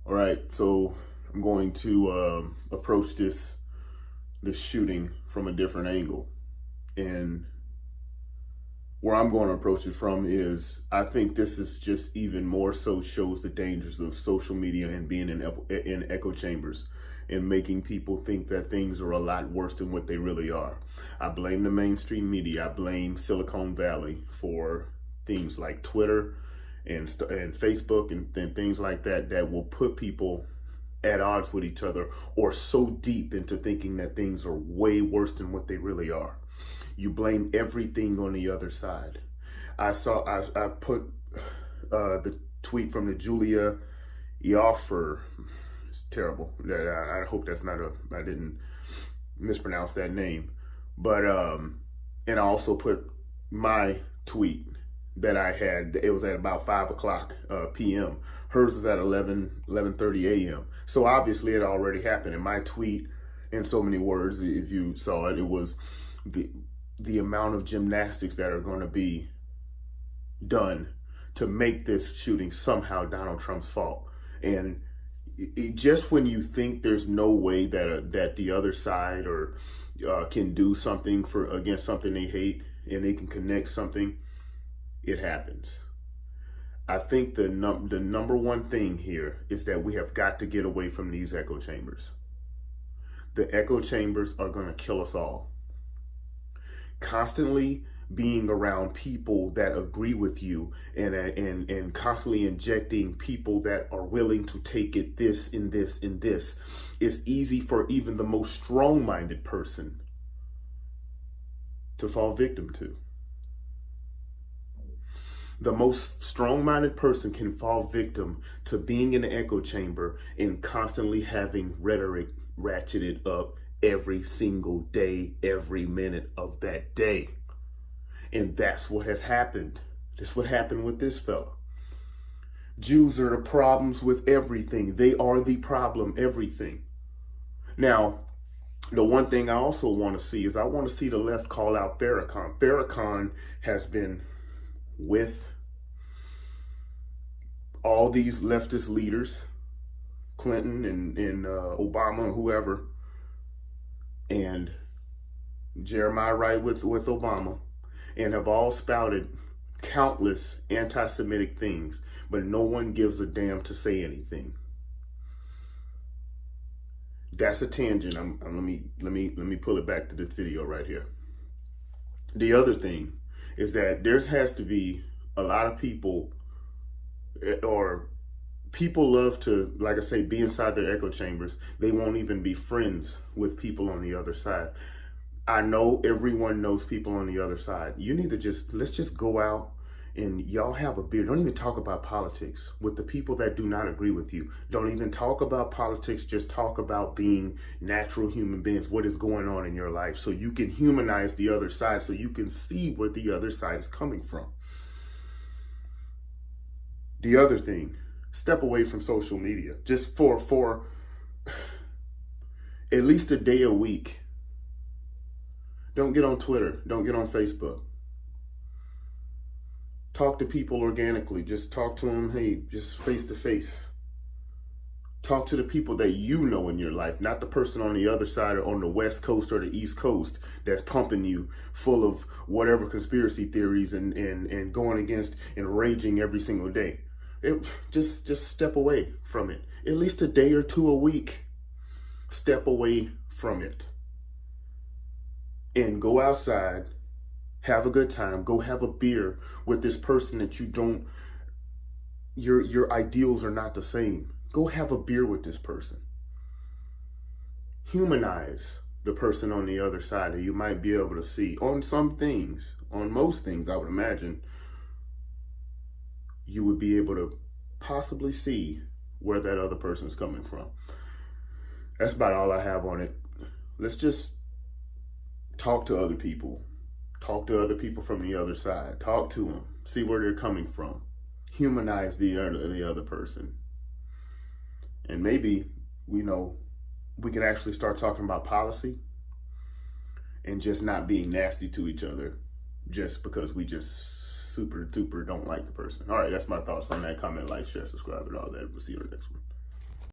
All right, so I'm going to approach this shooting from a different angle, and where I'm going to approach it from is I think this is just even more so shows the dangers of social media and being in echo chambers and making people think that things are a lot worse than what they really are. I blame the mainstream media. I blame Silicon Valley for things like Twitter and Facebook and things like that that will put people at odds with each other or so deep into thinking that things are way worse than what they really are. You blame everything on the other side. I put the tweet from the Julia Ioffer. It's terrible. I hope that's not I didn't mispronounce that name. But and I also put my tweet that I had. It was at about 5 o'clock p.m. Hers is at 11:30 a.m. So obviously it already happened. And my tweet, in so many words, if you saw it, it was the amount of gymnastics that are going to be done to make this shooting somehow Donald Trump's fault. And just when you think there's no way that the other side or can do something against something they hate and they can connect something, it happens. I think the number one thing here is that we have got to get away from these echo chambers. The echo chambers are going to kill us all. Constantly being around people that agree with you and constantly injecting people that are willing to take it this and this and this is easy for even the most strong-minded person to fall victim to. The most strong-minded person can fall victim to being in the echo chamber and constantly having rhetoric ratcheted up every single day, every minute of that day. And that's what has happened. That's what happened with this fella. Jews are the problems with everything. They are the problem, everything. Now, the one thing I also want to see is I want to see the left call out Farrakhan. Farrakhan has been with all these leftist leaders, Clinton and Obama and whoever, and Jeremiah Wright with Obama, and have all spouted countless anti-Semitic things, but no one gives a damn to say anything. That's a tangent. Let me pull it back to this video right here. The other thing is that there has to be a lot of people, or people love to, like I say, be inside their echo chambers. They won't even be friends with people on the other side. I know everyone knows people on the other side. You need to let's just go out and y'all have a beer. Don't even talk about politics with the people that do not agree with you. Don't even talk about politics. Just talk about being natural human beings, what is going on in your life, so you can humanize the other side, so you can see where the other side is coming from. The other thing, step away from social media just for at least a day a week. Don't get on Twitter. Don't get on Facebook. Talk to people organically. Just talk to them, hey, just face to face. Talk to the people that you know in your life, not the person on the other side or on the West Coast or the East Coast that's pumping you full of whatever conspiracy theories and going against and raging every single day. Just step away from it. At least a day or two a week. Step away from it. And go outside, have a good time, go have a beer with this person that you don't, your ideals are not the same. Go have a beer with this person. Humanize the person on the other side that you might be able to see. On some things, on most things, I would imagine, you would be able to possibly see where that other person is coming from. That's about all I have on it. Let's just talk to other people. Talk to other people from the other side. Talk to them. See where they're coming from. Humanize the other person. And maybe, we can actually start talking about policy and just not being nasty to each other just because we just super duper don't like the person. All right, that's my thoughts on that. Comment, like, share, subscribe, and all that. We'll see you on the next one.